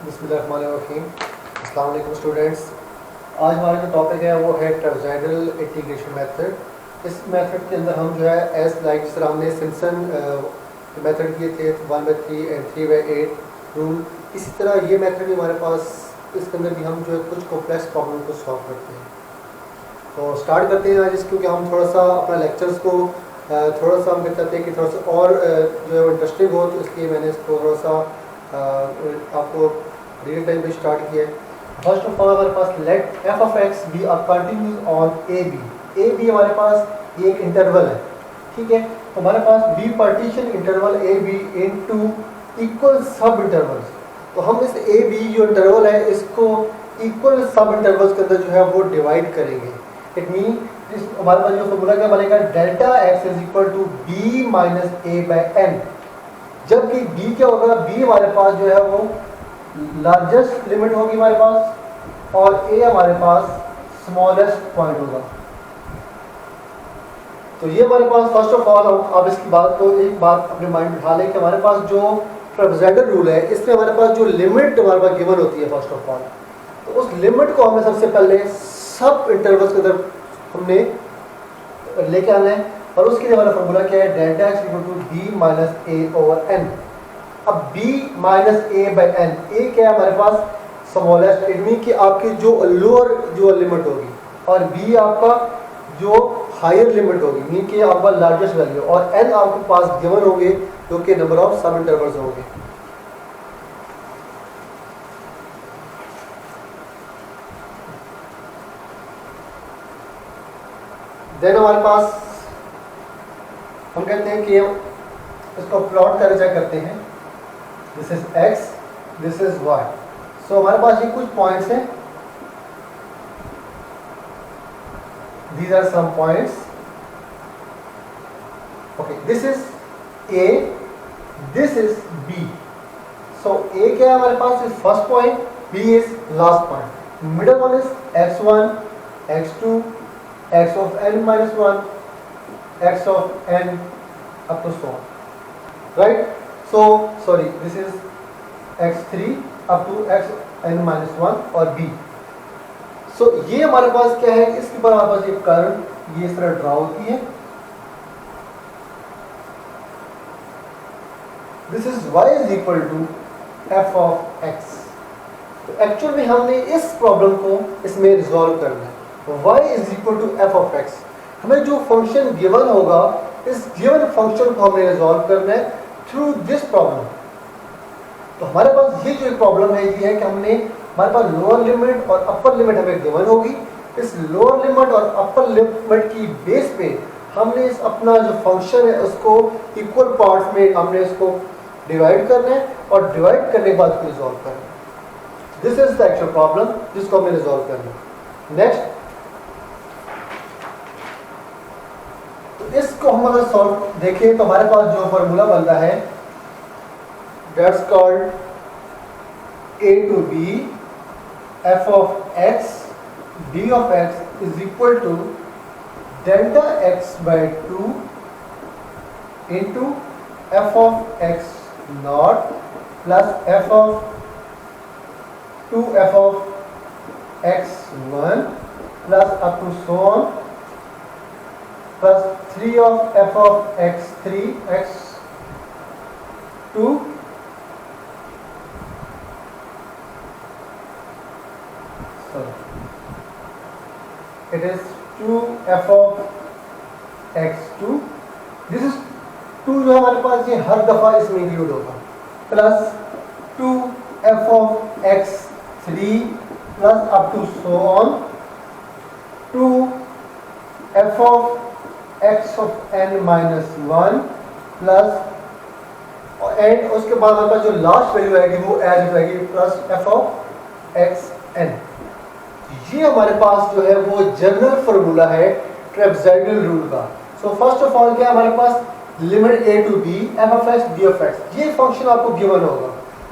बिस्मिल्लाहिर्रहमानिर्रहीम। अस्सलाम वालेकुम स्टूडेंट्स। आज हमारा जो टॉपिक है वो है ट्रापेज़ॉइडल इंटीग्रेशन मेथड। इस मेथड के अंदर हम जो है एस लाइक जिस तरह हमने सिम्पसन मेथड किए थे 1/3 एंड 3/8 रूल, इसी तरह ये मेथड भी हमारे पास, इसके अंदर भी हम जो है कुछ कॉम्प्लेक्स प्रॉब्लम को सॉल्व करते हैं। तो स्टार्ट करते हैं आज, क्योंकि हम थोड़ा सा अपना लेक्चर्स को थोड़ा सा हम कहते हैं कि थोड़ा सा और जो है इंटरेस्टिंग हो, तो इसलिए मैंने इसको थोड़ा सा आपको रियल टाइम पे स्टार्ट किया है। फर्स्ट ऑफ ऑल हमारे पास let f of x be a continuous on a b. A b हमारे पास एक इंटरवल है, ठीक है। तो हमारे पास b partition interval a b into equal sub intervals. तो हम इस ए बी जो इंटरवल है इसको इक्वल सब इंटरवल्स के अंदर जो है वो डिवाइड करेंगे। इट मीन हमारे पास जो फॉर्मूला क्या बनेगा, delta x is equal to b minus a by n. जबकि b क्या होगा, b हमारे पास जो है वो लार्जेस्ट लिमिट होगी हमारे पास, और a हमारे पास स्मॉलेस्ट पॉइंट होगा। तो ये हमारे पास फर्स्ट ऑफ ऑल अब इसकी बात को एक बात अपने माइंड में उठा लें कि हमारे पास जो ट्रापेज़ॉइडल रूल है इसमें हमारे पास जो लिमिट हमारे पास गिवन होती है फर्स्ट ऑफ ऑल, तो उस लिमिट को हमें सबसे पहले सब इंटरवल्स के अंदर हमने लेके आना है। और उसके लिए हमारा फॉर्मूला क्या है, delta x equal to b minus a over n. अब b minus a by n, a क्या है हमारे पास स्मॉलेस्ट, इट मीन कि आपकी जो लोअर जो लिमिट होगी, और b आपका जो हायर लिमिट होगी, मीन कि आपका लार्जेस्ट वैल्यू, और n आपके पास गिवन होंगे जो कि नंबर ऑफ सब इंटरवल्स होंगे। देन हमारे पास हम कहते हैं कि इसको प्लॉट करके चेक करते हैं, this is x, this is y। सो हमारे पास ये कुछ पॉइंट्स हैं, these are some points, okay, this is a, this is b। so a क्या है हमारे पास is first point, b is last point, middle one is x1 x2 x of n minus 1 x of n up to so on, right? So sorry, this is x3 up to x n minus 1 और b। so ये हमारे पास क्या है, इसके ऊपर हमारे पास एक कर्व ये इस तरह ड्रा होती है, this is y is equal to f of x। तो एक्चुअल में हमने इस प्रॉब्लम को इसमें रिजॉल्व करना है। y is equal to f of x, हमें जो फंक्शन गिवन होगा इस गिवन फंक्शन को हमें रिजॉल्व करना है थ्रू दिस प्रॉब्लम। तो हमारे पास ये जो एक प्रॉब्लम है ये है कि हमने हमारे पास लोअर लिमिट और अपर लिमिट हमें गिवन होगी, इस लोअर लिमिट और अपर लिमिट की बेस पे हमने इस अपना जो फंक्शन है उसको इक्वल पार्ट्स में हमने इसको डिवाइड करना है, और डिवाइड करने के बाद इसको रिजॉल्व करना है। This is the actual problem जिसको हमें रिजॉल्व करना है। नेक्स्ट, इसको हम अगर सॉल्व देखें तो हमारे पास जो फॉर्मूला बनता है that's called a to b f of x d of x is equal to delta x by 2 into f of x naught plus f of 2f of x1 plus up to so on plus 3 of f of x3 x2 sorry it is 2 f of x2, this is 2 जो हमारे पास ये हर दफा इसमें include होगा, plus 2 f of x3 plus up to so on 2 f of x of n minus 1 plus, and उसके बाद हमारे पास जो लास्ट वैल्यू आएगी वो एज रहेगी plus f of x n। ये हमारे पास जो है वो जनरल फॉर्मूला है ट्रापेज़ॉइडल रूल का। सो फर्स्ट ऑफ ऑल क्या हमारे पास limit a to b f of x d of x, ये फंक्शन आपको गिवन होगा,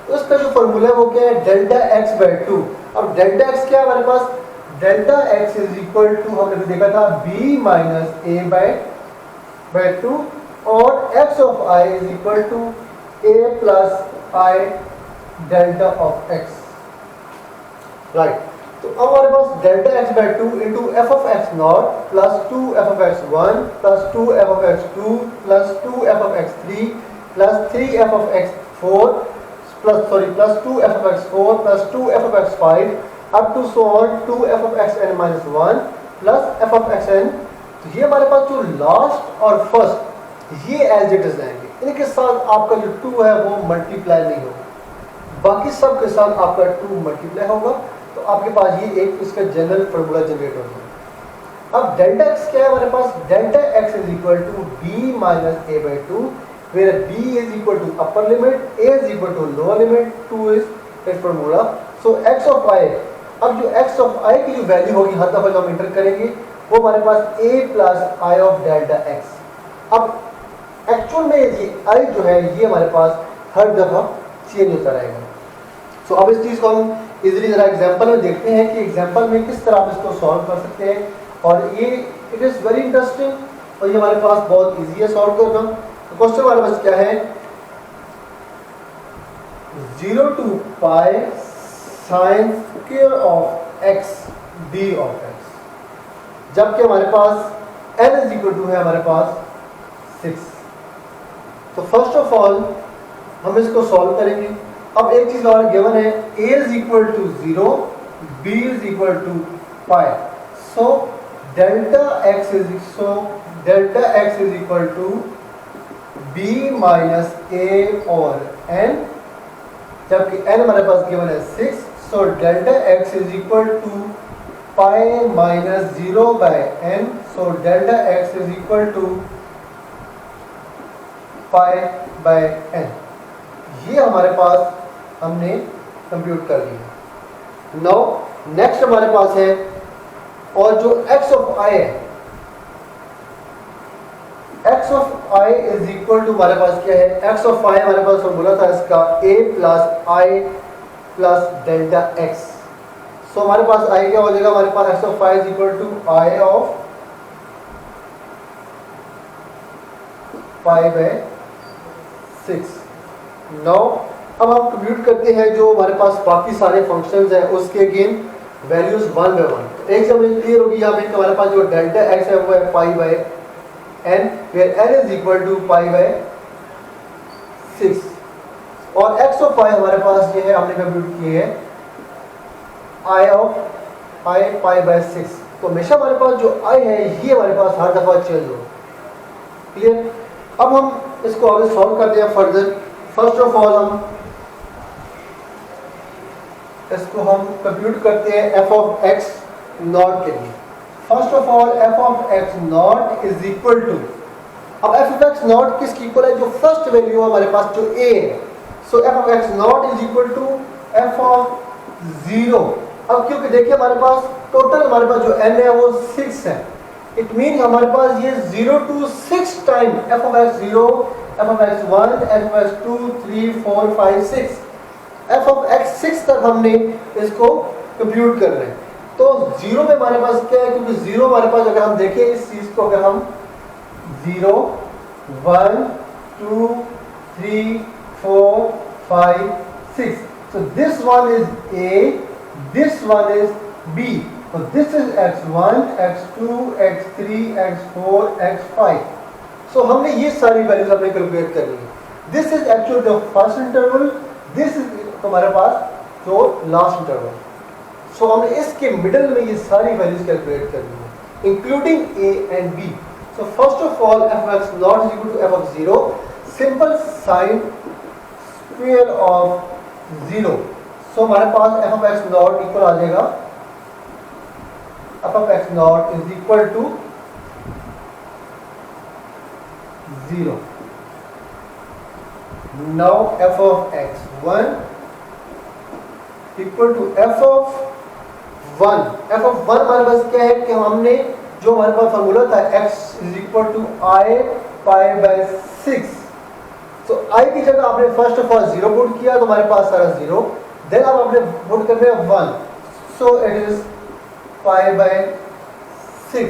तो इसका जो फॉर्मूला है वो क्या है, डेल्टा x बाय 2। अब डेल्टा x क्या है हमारे पास, delta x is equal to हमने देखा था b माइनस a बाय 2, और x of i is equal to a plus i delta of x, right. तो अब हमारे पास delta x by 2 into f of x not plus 2 f of x 1 plus 2 f of x 2 plus 2 f of x 3 plus 3 f of x 4 plus 2 f of x 4 plus 2 f of x 5 up to so on 2 f of x n minus 1 plus f of x n. तो ये हमारे पास जो last और first ये as it is आएंगे, इनके साथ आपका जो 2 है वो मल्टीप्लाई नहीं होगा, बाकी सब के साथ आपका 2 मल्टीप्लाई होगा। तो आपके पास ये एक इसका जनरल फार्मूला जनरेट हो गया। अब डेल्टा एक्स क्या है हमारे पास, delta x is equal to b minus a by 2 where b is equal to upper limit, a is equal to lower limit, 2 is it formula. So x of i, अब जो x of आई की जो value होगी हर दफा हम inter करेंगे वो हमारे पास a plus I of delta x. अब एक्चुअल में ये आई जो है ये हमारे पास हर दफा चेंज होता रहेगा। सो अब इस चीज़ को हम इजीली जरा एग्जांपल में देखते हैं कि एग्जांपल में किस तरह आप इसको सॉल्व कर सकते हैं। और ये इट इज़ वेरी इंटरेस्टिंग और ये हमारे पास बहुत इजी है सॉल्व करना। तो क्वेश्चन हमारे पास क्या है, 0 to pi sine square of x d of x, जबकि हमारे पास n इज इक्वल टू है हमारे पास 6। तो फर्स्ट ऑफ ऑल हम इसको सॉल्व करेंगे। अब एक चीज और गिवन है, a is equal to 0, b is equal to pi. So delta x is equal to b minus a और n, जबकि n हमारे पास गिवन है 6। So delta x is equal to pi minus 0 by n। So delta x is equal to pi by n। ये हमारे पास हमने compute कर लिया। Now next हमारे पास है, और जो x ऑफ i है, x of i is equal to हमारे पास क्या है, x ऑफ i हमारे पास फॉर्मूला था इसका a plus i plus delta x। सो हमारे पास i क्या हो जाएगा, हमारे पास x of i is equal to i of pi by 6। Now अब हम कंप्यूट करते हैं जो हमारे पास बाकी सारे फंक्शंस हैं उसके अगेन वैल्यूज 1 बाय 1। एक से हमें क्लियर होगी यहाँ पे हमारे पास जो डेल्टा x है वो है pi by n, where n is equal to pi by 6, और x ऑफ i हमारे पास ये है हमने कंप्यूट किए है i of i pi by 6। तो हमेशा हमारे पास जो i है ये हमारे पास हर दफा चेंज हो। क्लियर। अब हम इसको आगे सॉल्व करते हैं फर्दर। फर्स्ट ऑफ ऑल हम इसको कंप्यूट करते हैं f ऑफ x नॉट के लिए। First of all f of x not is equal to, अब f ऑफ x नॉट किसकी इक्वल है, जो फर्स्ट वैल्यू है हमारे पास जो a है। So f of x not is equal to f of 0। अब क्योंकि देखिए हमारे पास टोटल हमारे पास जो n है वो 6 है, इट मीन हमारे पास ये 0 to 6 time f of x 0, f of x 1, f of x 2, 3, 4, 5, 6, f of x 6 तक हमने इसको कंप्यूट कर रहे हैं। तो 0 में हमारे पास क्या है, क्योंकि 0 हमारे पास अगर हम देखें इस चीज को, अगर हम 0, 1, 2, 3, 4, 5, 6, so this one is A, this one is B, so this is x1, x2, x3, x4, x5। सो हमने ये सारी वैल्यूज अपने कैलकुलेट करनी है। This is actual the first interval, this is हमारे पास जो लास्ट इंटरवल। सो हमने इसके मिडल में ये सारी वैल्यूज कैलकुलेट करनी है including a and b। So first of all f of x not is equal to f of 0, simple sine square of 0। सो हमारे पास f of x not equal आ जाएगा, f of x not is equal to 0। Now f of x1 equal to f of 1। f of 1 हमारे पास क्या है कि हमने जो हमारे पास फॉर्मूला था x is equal to i pi by 6। तो i की जगह आपने फर्स्ट ऑफ ऑल 0 पुट किया तो हमारे पास सारा 0, देन अब आपने पुट करना है 1, so it is pi by 6।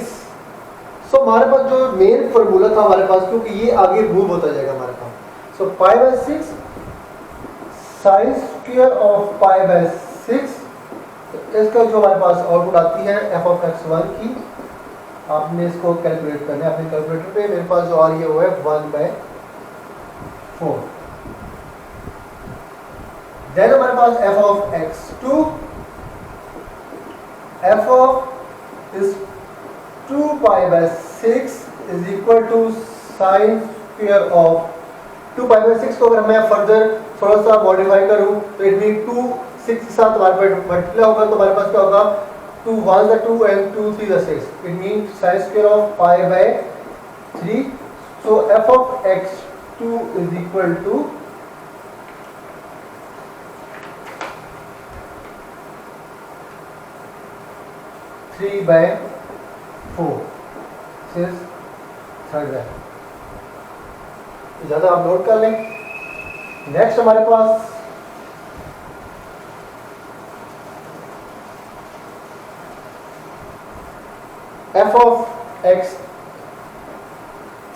सो हमारे पास जो मेन फॉर्मूला था हमारे पास, क्योंकि ये आगे मूव होता जाएगा हमारे पास, so pi by 6 sine square of pi by 6, इसका जो हमारे पास आउटपुट आती है एफ ऑफ एक्स 1 की, आपने इसको कैलकुलेट करना है अपने कैलकुलेटर पे। मेरे पास जो आ रही है वो है 1/4। देन हमारे पास f of x 2, f of is 2 pi by 6 is equal to sine square of 2 pi by 6 को अगर मैं फर्दर थोड़ा सा मॉडिफाई करूं तो इट मीन 2 6 के साथ हमारे पास मल्टीप्लाई होगा तो हमारे पास क्या होगा 2 1 the 2 and 2 3 the 6, it mean sine square of pi by 3। So f of x 2 is equal to 3/4। Third है, ज़्यादा आप नोट कर लें। नेक्स्ट हमारे पास f of x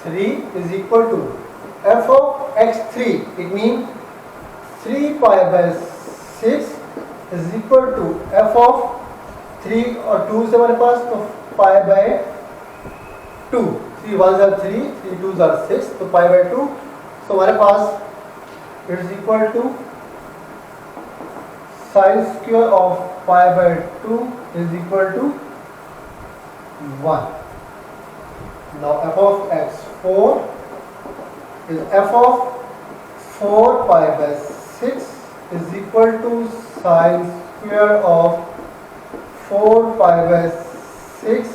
3 is equal to f of x 3, it mean 3 pi by 6 is equal to f of 3 और 2 से हमारे पास तो पाई बाय 2, 3 1 are 3, 3 2 are 6, तो पाई बाय 2। तो हमारे पास it is equal to sine square of pi by 2 is equal to 1। Now f of x4 is f of 4 pi by 6 is equal to sine square of 4 pi by 6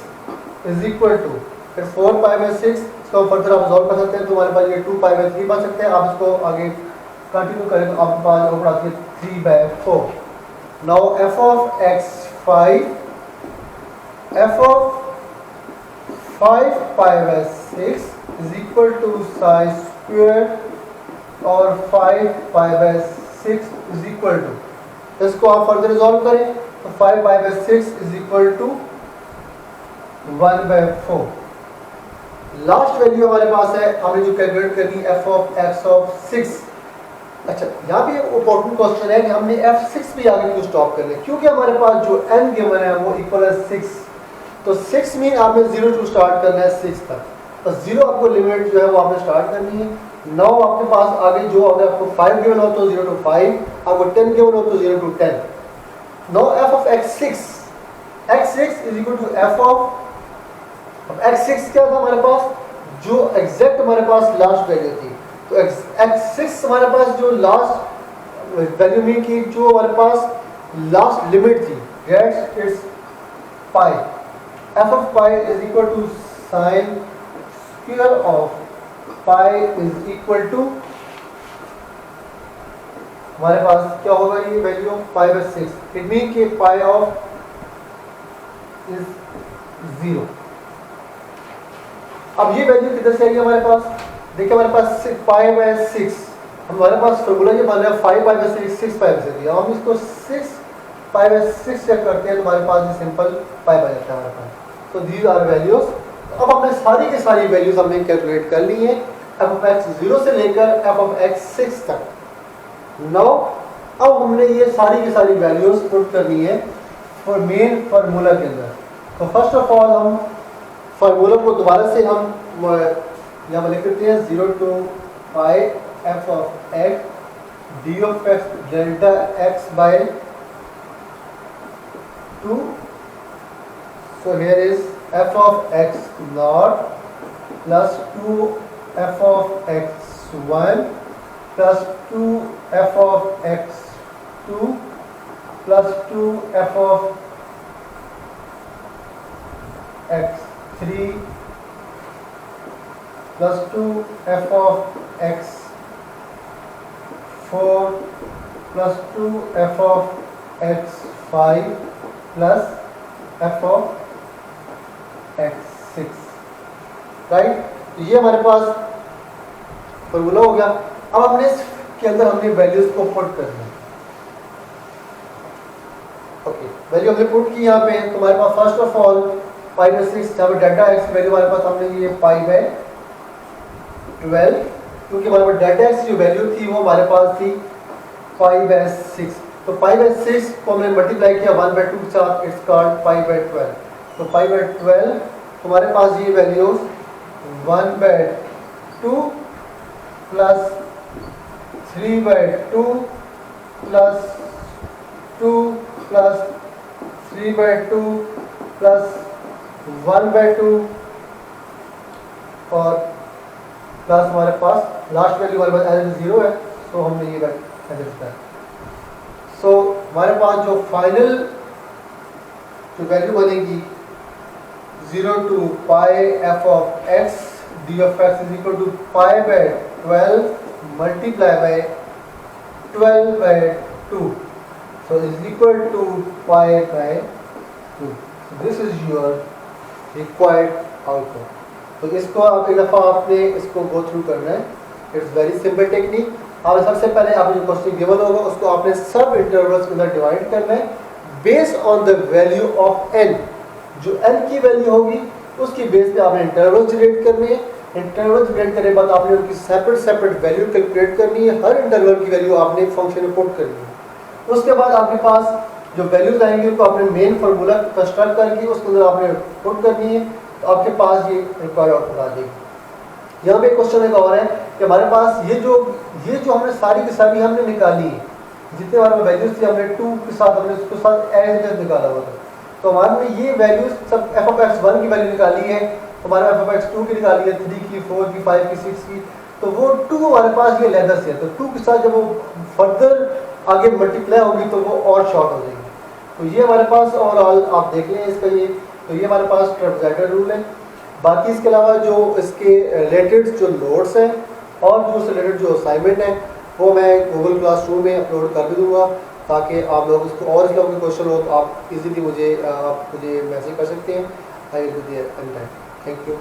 is equal to, फिर 4 pi by 6 इसको further आप solve कर सकते हैं तो हमारे पास ये 2 pi by 3 बन सकते हैं। आप इसको आगे कंटिन्यू करें तो आपके पास ऊपर आती है 3/4। Now f of x5, f of 5 pi by 6 is equal to sine square और 5 pi by 6 is equal to, इसको आप फर्दर रिजॉल्व करें तो 5 pi by 6 is equal to 1/4। Last value हमारे पास है, हमने जो कैलकुलेट करनी f of x of 6। अच्छा, यहाँ भी एक इंपॉर्टेंट क्वेश्चन है कि हमने f6 भी आगे क्यों स्टॉप कर लिया, क्योंकि हमारे पास जो n गिवन है वो इक्वल है 6, तो 6 मीन आपने 0 टू स्टार्ट करना है 6 तक, तो 0 आपको लिमिट जो है वो आपने स्टार्ट करनी है। 9 आपके पास आगे जो अगर आपको 5 गिवन हो तो 0 to 5, आपको 10 गिवन हो तो 0 to 10। Now f of x6 is equal to f of x6 क्या था हमारे पास, जो एग्जैक्ट हमारे पास लास्ट वैल्यू थी, तो x6 हमारे पास जो लास्ट वैल्यू मीन की जो हमारे पास लास्ट लिमिट थी, that's it's pi. f of pi is equal to sine square of pi is equal to, हमारे पास क्या होगा ये value of pi by 6, it mean कि पाई ऑफ इज 0। अब ये वैल्यू किधर से आई हमारे पास, देखिए हमारे पास पाई बाय 6, हमारे पास फॉर्मूला ये बन रहा है 5 पाई बाय 6 6 पाई से दिया, हम इसको 6 पाई बाय 6 चेक करते हैं तो हमारे पास ये सिंपल पाई बाय जाता है हमारे पास। तो दीज आर वैल्यूज। अब हमने सारी की सारी वैल्यूज हमने कैलकुलेट कर ली है एफ ऑफ एक्स 0 से लेकर एफ ऑफ एक्स 6 तक। नाउ अब हमने ये सारी की सारी वैल्यूज पुट करनी है फॉर मेन फार्मूला के अंदर। तो फर्स्ट ऑफ ऑल हम फार्मूला को दोबारा से हम यहाँ पर लिख देते हैं 0 to pi f of x d of x delta x by 2। So here is f of x naught plus 2 f of x1 plus 2 f of x2 plus 2 f of x3 plus 2 f of x4 plus 2 f of x5 plus f of x6, right. ये हमारे पास formula हो गया। अब हमने इसके अंदर हमने values को पुट करना है। ओके, वैल्यू हमने पुट की यहाँ पे, तो हमारे पास first of all pi by 6 जहाँ पे डेल्टा एक्स वैल्यू हमारे पास हमने ये पाई बाय 12, क्योंकि हमारे पास डेल्टा एक्स जो वैल्यू थी वो हमारे पास थी 5/6। तो 5/6 को हमने मल्टीप्लाई किया 1/2 के साथ, इट्स कॉल्ड 5/12। तो 5/12 हमारे पास ये values 1/2 plus 3/2 plus 2 plus 3/2 plus 1/2 और प्लस हमारे पास लास्ट वैल्यू हमारे पास एज 0 है, तो हमने ये वैल्यू किया। सो हमारे पास जो फाइनल जो वैल्यू बनेगी 0 to pi f of x d of x is equal to pi/12 multiply by 12/2, so is equal to pi/2. So this is your required outcome. तो इसको आप एक दफ़ा आपने इसको गो थ्रू करना है। It's very simple technique. आप सबसे पहले आपको जो क्वेश्चन गिवन होगा उसको आपने सब इंटरवल्स के अंदर डिवाइड करना है based on the value of n। जो n की वैल्यू होगी उसकी बेस पे आपने इंटरवल जनरेट करने हैं। इंटरवल जनरेट करने के बाद आपने उनकी सेपरेट वैल्यू कैलकुलेट करनी है। हर इंटरवल की वैल्यू आपने फंक्शन में पुट करनी है। उसके बाद आपके पास जो वैल्यूज आएंगी उनको आपने मेन फार्मूला कंस्ट्रक्ट करके उसके अंदर आपने पुट करनी है, तो आपके पास ये रिक्वायर्ड आउटपुट आ जाएगी। यहाँ पे क्वेश्चन एक और है कि हमारे पास ये जो हमने सारी की सारी हमने निकाली है, जितने हमारे वैल्यूज थे हमने 2 के साथ हमने उसके साथ एज निकाला हुआ था। तो हमारे ने ये वैल्यूज सब एफ ऑफ एक्स 1 की वैल्यू निकाली है, हमारे एफ ऑफ एक्स 2 की निकाली है, 3 की, 4 की, 5 की, 6 की। तो वो 2 हमारे पास ये लेदर से है, तो 2 के साथ जब वो फर्दर आगे मल्टीप्लाई होगी तो वो और शॉर्ट हो जाएगी। तो ये हमारे पास ओवरऑल आप देख लें इसका ये, तो ये हमारे पास ट्रापेज़ॉइडल रूल है। बाकी इसके अलावा जो इसके रिलेटेड जो नोट्स हैं और जो उससे रिलेटेड जो असाइनमेंट है वो मैं गूगल क्लासरूम में अपलोड कर भी दूँगा, ताकि आप लोग इसको और इस लोगों के क्वेश्चन हो तो आप इजीली मुझे मैसेज कर सकते हैं। I will be there any time. Thank you.